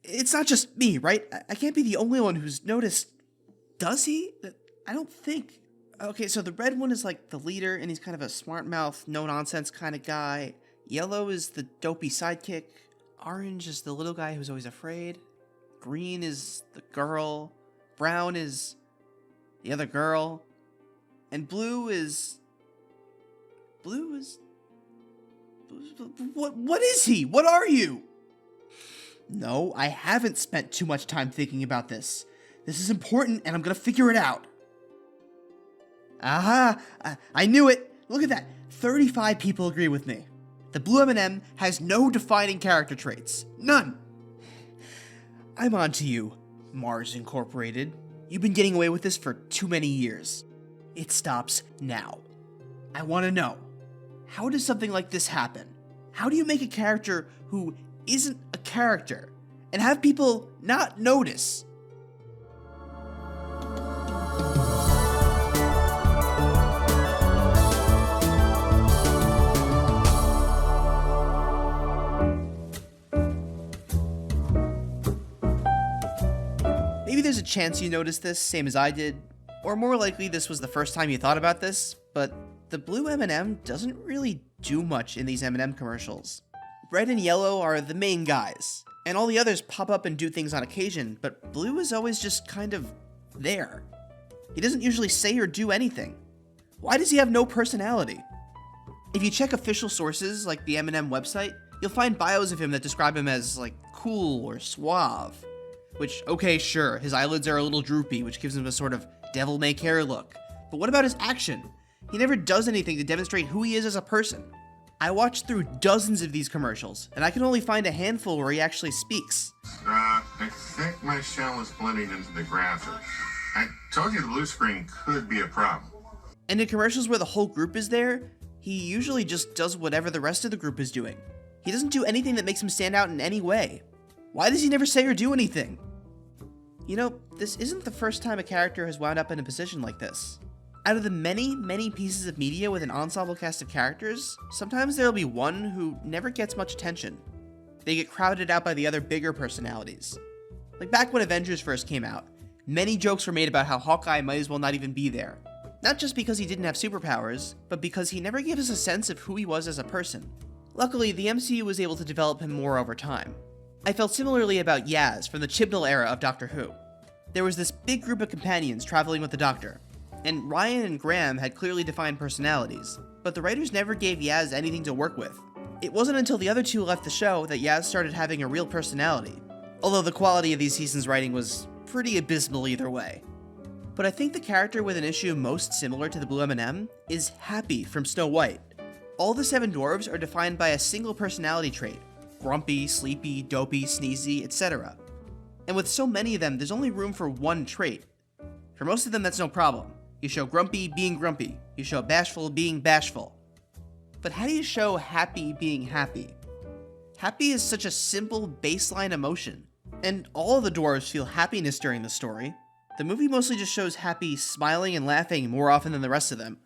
It's not just me, right? I can't be the only one who's noticed. Does he? I don't think. Okay, so the red one is like the leader, and he's kind of a smart mouth, no-nonsense kind of guy. Yellow is the dopey sidekick. Orange is the little guy who's always afraid. Green is the girl. Brown is the other girl. And blue is... What is he? What are you? No, I haven't spent too much time thinking about this. This is important, and I'm gonna figure it out. Aha! I knew it! Look at that! 35 people agree with me. The blue M&M has no defining character traits. None! I'm on to you, Mars Incorporated. You've been getting away with this for too many years. It stops now. I want to know, how does something like this happen? How do you make a character who isn't a character and have people not notice? Maybe there's a chance you noticed this, same as I did, or more likely this was the first time you thought about this, but the blue M&M doesn't really do much in these M&M commercials. Red and yellow are the main guys, and all the others pop up and do things on occasion, but blue is always just kind of there. He doesn't usually say or do anything. Why does he have no personality? If you check official sources like the M&M website, you'll find bios of him that describe him as like cool or suave. Which, okay, sure, his eyelids are a little droopy, which gives him a sort of devil-may-care look. But what about his action? He never does anything to demonstrate who he is as a person. I watched through dozens of these commercials, and I can only find a handful where he actually speaks. I think my shell is blending into the graphics. I told you the blue screen could be a problem. And in commercials where the whole group is there, he usually just does whatever the rest of the group is doing. He doesn't do anything that makes him stand out in any way. Why does he never say or do anything? You know, this isn't the first time a character has wound up in a position like this. Out of the many, many pieces of media with an ensemble cast of characters, sometimes there'll be one who never gets much attention. They get crowded out by the other bigger personalities. Like back when Avengers first came out, many jokes were made about how Hawkeye might as well not even be there. Not just because he didn't have superpowers, but because he never gave us a sense of who he was as a person. Luckily, the MCU was able to develop him more over time. I felt similarly about Yaz from the Chibnall era of Doctor Who. There was this big group of companions traveling with the Doctor, and Ryan and Graham had clearly defined personalities, but the writers never gave Yaz anything to work with. It wasn't until the other two left the show that Yaz started having a real personality, although the quality of these seasons' writing was pretty abysmal either way. But I think the character with an issue most similar to the blue M&M is Happy from Snow White. All the 7 dwarves are defined by a single personality trait: grumpy, sleepy, dopey, sneezy, etc. And with so many of them, there's only room for one trait. For most of them, that's no problem. You show grumpy being grumpy. You show bashful being bashful. But how do you show happy being happy? Happy is such a simple baseline emotion. And all of the dwarves feel happiness during the story. The movie mostly just shows Happy smiling and laughing more often than the rest of them.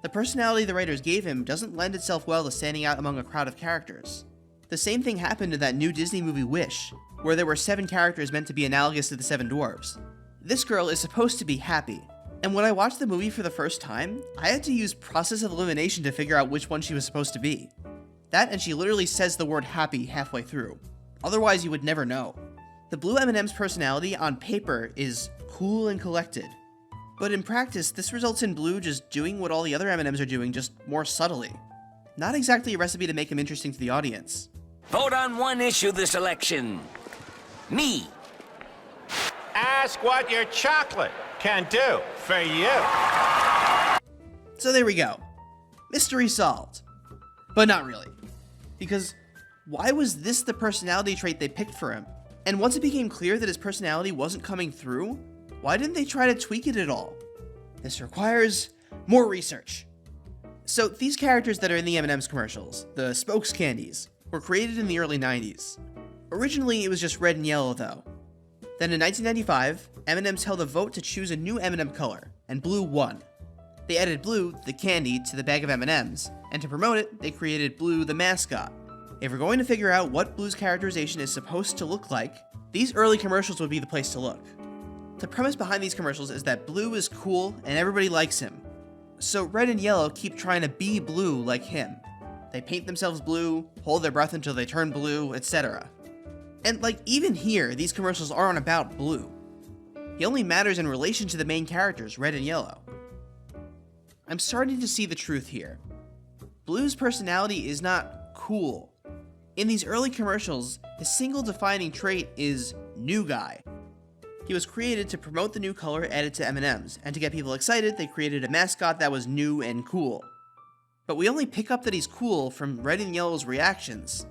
The personality the writers gave him doesn't lend itself well to standing out among a crowd of characters. The same thing happened in that new Disney movie Wish, where there were 7 characters meant to be analogous to the 7 dwarves. This girl is supposed to be Happy, and when I watched the movie for the first time, I had to use process of elimination to figure out which one she was supposed to be. That, and she literally says the word happy halfway through. Otherwise, you would never know. The blue M&M's personality on paper is cool and collected, but in practice, this results in Blue just doing what all the other M&Ms are doing, just more subtly. Not exactly a recipe to make him interesting to the audience. Vote on one issue this election. Me. Ask what your chocolate can do for you. So there we go. Mystery solved. But not really. Because why was this the personality trait they picked for him? And once it became clear that his personality wasn't coming through, why didn't they try to tweak it at all? This requires more research. So these characters that are in the M&M's commercials, the spokescandies, were created in the early 90s. Originally, it was just red and yellow though. Then in 1995, M&M's held a vote to choose a new M&M color, and blue won. They added Blue, the candy, to the bag of M&Ms, and to promote it, they created Blue, the mascot. If we're going to figure out what Blue's characterization is supposed to look like, these early commercials would be the place to look. The premise behind these commercials is that Blue is cool and everybody likes him. So Red and Yellow keep trying to be blue like him. They paint themselves blue, hold their breath until they turn blue, etc. And like even here, these commercials aren't about Blue. He only matters in relation to the main characters, Red and Yellow. I'm starting to see the truth here. Blue's personality is not cool. In these early commercials, his single defining trait is New Guy. He was created to promote the new color added to M&Ms, and to get people excited, they created a mascot that was new and cool. But we only pick up that he's cool from Red and Yellow's reactions.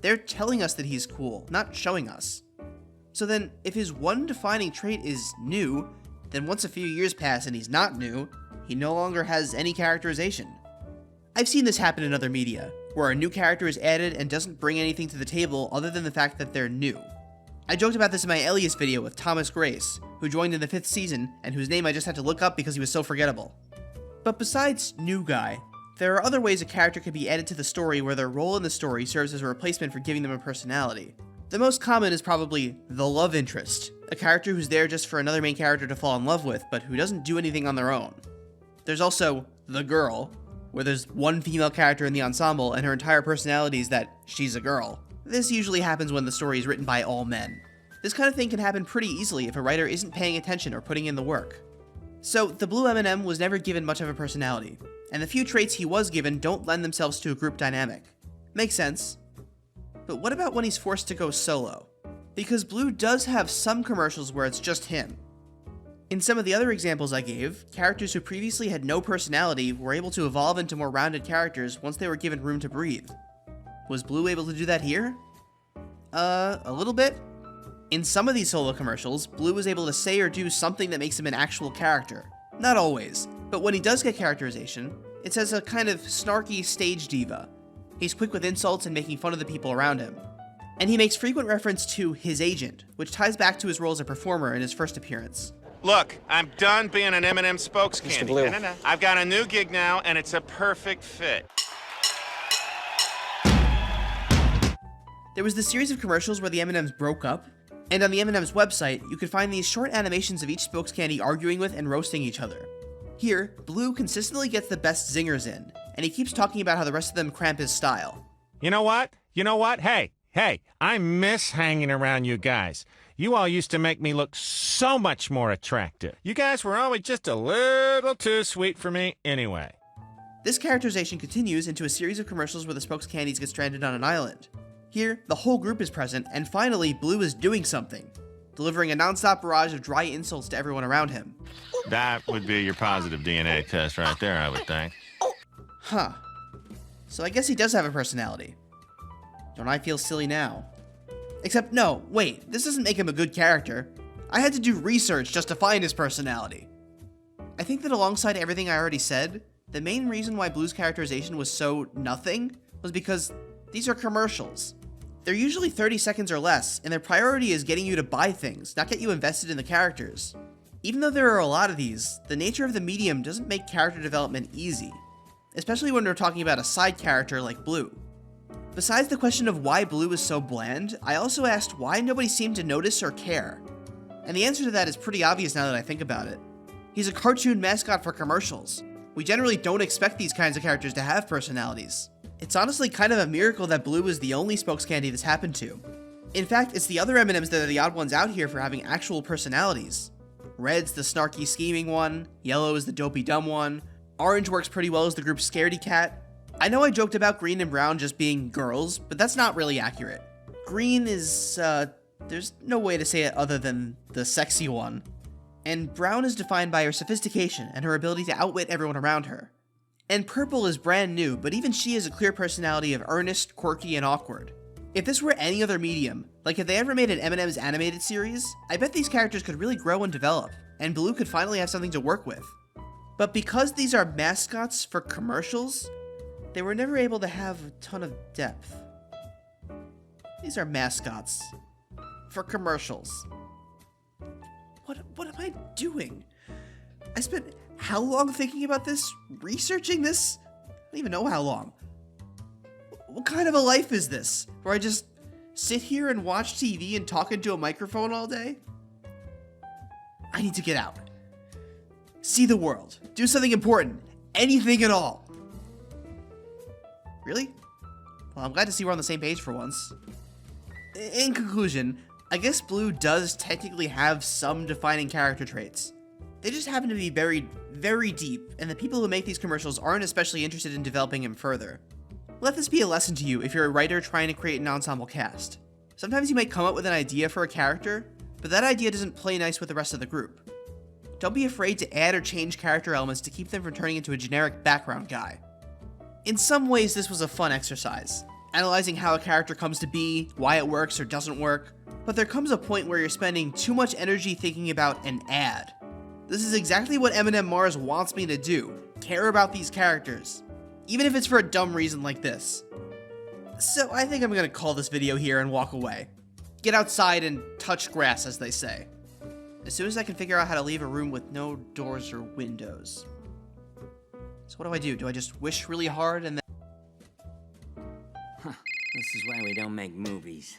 They're telling us that he's cool, not showing us. So then, if his one defining trait is new, then once a few years pass and he's not new, he no longer has any characterization. I've seen this happen in other media, where a new character is added and doesn't bring anything to the table other than the fact that they're new. I joked about this in my Elias video with Thomas Grace, who joined in the 5th season, and whose name I just had to look up because he was so forgettable. But besides New Guy, there are other ways a character can be added to the story where their role in the story serves as a replacement for giving them a personality. The most common is probably the love interest, a character who's there just for another main character to fall in love with, but who doesn't do anything on their own. There's also the girl, where there's one female character in the ensemble and her entire personality is that she's a girl. This usually happens when the story is written by all men. This kind of thing can happen pretty easily if a writer isn't paying attention or putting in the work. So, the blue M&M was never given much of a personality, and the few traits he was given don't lend themselves to a group dynamic. Makes sense. But what about when he's forced to go solo? Because Blue does have some commercials where it's just him. In some of the other examples I gave, characters who previously had no personality were able to evolve into more rounded characters once they were given room to breathe. Was Blue able to do that here? A little bit? In some of these solo commercials, Blue is able to say or do something that makes him an actual character. Not always, but when he does get characterization, it's as a kind of snarky stage diva. He's quick with insults and making fun of the people around him. And he makes frequent reference to his agent, which ties back to his role as a performer in his first appearance. Look, I'm done being an M&M spokescandy. Mr. Blue. No. I've got a new gig now, and it's a perfect fit. There was this series of commercials where the M&Ms broke up, and on the M&M's website, you could find these short animations of each spokescandy arguing with and roasting each other. Here, Blue consistently gets the best zingers in, and he keeps talking about how the rest of them cramp his style. You know what? Hey, I miss hanging around you guys. You all used to make me look so much more attractive. You guys were always just a little too sweet for me anyway. This characterization continues into a series of commercials where the spokescandies get stranded on an island. Here, the whole group is present, and finally, Blue is doing something, delivering a nonstop barrage of dry insults to everyone around him. That would be your positive DNA test right there, I would think. Huh. So I guess he does have a personality. Don't I feel silly now? Except no, wait, this doesn't make him a good character. I had to do research just to find his personality. I think that alongside everything I already said, the main reason why Blue's characterization was so nothing was because these are commercials. They're usually 30 seconds or less, and their priority is getting you to buy things, not get you invested in the characters. Even though there are a lot of these, the nature of the medium doesn't make character development easy, especially when we're talking about a side character like Blue. Besides the question of why Blue is so bland, I also asked why nobody seemed to notice or care. And the answer to that is pretty obvious now that I think about it. He's a cartoon mascot for commercials. We generally don't expect these kinds of characters to have personalities. It's honestly kind of a miracle that Blue is the only spokescandy this happened to. In fact, it's the other M&Ms that are the odd ones out here for having actual personalities. Red's the snarky scheming one, Yellow is the dopey dumb one, Orange works pretty well as the group's scaredy cat. I know I joked about Green and Brown just being girls, but that's not really accurate. Green is, there's no way to say it other than the sexy one. And Brown is defined by her sophistication and her ability to outwit everyone around her. And Purple is brand new, but even she has a clear personality of earnest, quirky, and awkward. If this were any other medium, like if they ever made an M&M's animated series, I bet these characters could really grow and develop, and Blue could finally have something to work with. But because these are mascots for commercials, they were never able to have a ton of depth. These are mascots for commercials. What am I doing? I spent how long thinking about this? Researching this? I don't even know how long. What kind of a life is this? Where I just sit here and watch TV and talk into a microphone all day? I need to get out. See the world. Do something important. Anything at all. Really? Well, I'm glad to see we're on the same page for once. In conclusion, I guess Blue does technically have some defining character traits. They just happen to be buried very deep, and the people who make these commercials aren't especially interested in developing him further. Let this be a lesson to you if you're a writer trying to create an ensemble cast. Sometimes you might come up with an idea for a character, but that idea doesn't play nice with the rest of the group. Don't be afraid to add or change character elements to keep them from turning into a generic background guy. In some ways, this was a fun exercise, analyzing how a character comes to be, why it works or doesn't work, but there comes a point where you're spending too much energy thinking about an ad. This is exactly what M&M Mars wants me to do, care about these characters, even if it's for a dumb reason like this. So I think I'm gonna call this video here and walk away. Get outside and touch grass, as they say. As soon as I can figure out how to leave a room with no doors or windows. So what do? Do I just wish really hard and then... This is why we don't make movies.